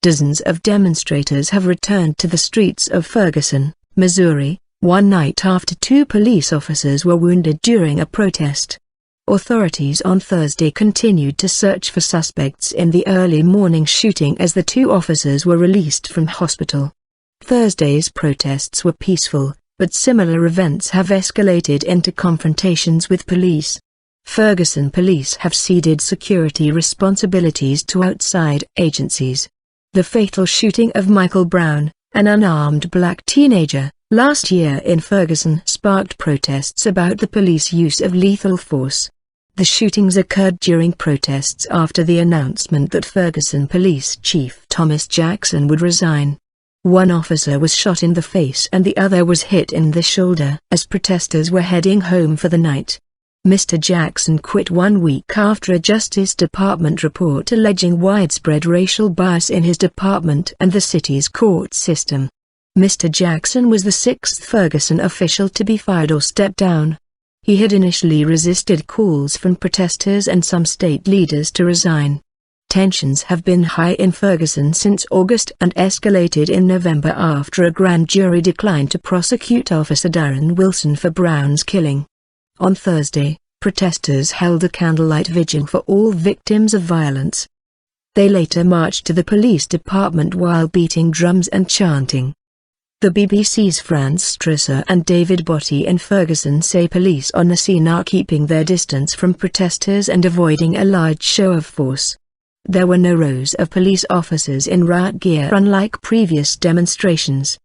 Dozens of demonstrators have returned to the streets of Ferguson, Missouri, one night after two police officers were wounded during a protest. Authorities on Thursday continued to search for suspects in the early morning shooting as the two officers were released from hospital. Thursday's protests were peaceful, but similar events have escalated into confrontations with police. Ferguson police have ceded security responsibilities to outside agencies. The fatal shooting of Michael Brown, an unarmed black teenager, last year in Ferguson sparked protests about the police use of lethal force. The shootings occurred during protests after the announcement that Ferguson Police Chief Thomas Jackson would resign. One officer was shot in the face and the other was hit in the shoulder as protesters were heading home for the night. Mr. Jackson quit 1 week after a Justice Department report alleging widespread racial bias in his department and the city's court system. Mr. Jackson was the sixth Ferguson official to be fired or step down. He had initially resisted calls from protesters and some state leaders to resign. Tensions have been high in Ferguson since August and escalated in November after a grand jury declined to prosecute Officer Darren Wilson for Brown's killing. On Thursday, protesters held a candlelight vigil for all victims of violence. They later marched to the police department while beating drums and chanting. The BBC's Franz Strasser and David Botti in Ferguson say police on the scene are keeping their distance from protesters and avoiding a large show of force. There were no rows of police officers in riot gear unlike previous demonstrations.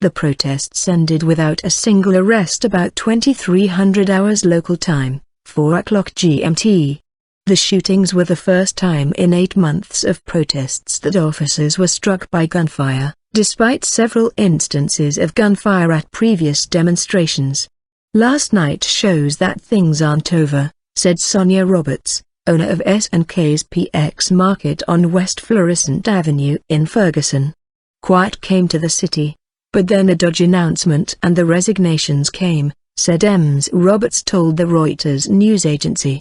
The protests ended without a single arrest about 2300 hours local time, 4 o'clock GMT. The shootings were the first time in 8 months of protests that officers were struck by gunfire, despite several instances of gunfire at previous demonstrations. "Last night shows that things aren't over," said Sonia Roberts, owner of S&K's PX Market on West Florissant Avenue in Ferguson. "Quiet came to the city. But then a Dodge announcement and the resignations came," said Ms. Roberts told the Reuters news agency.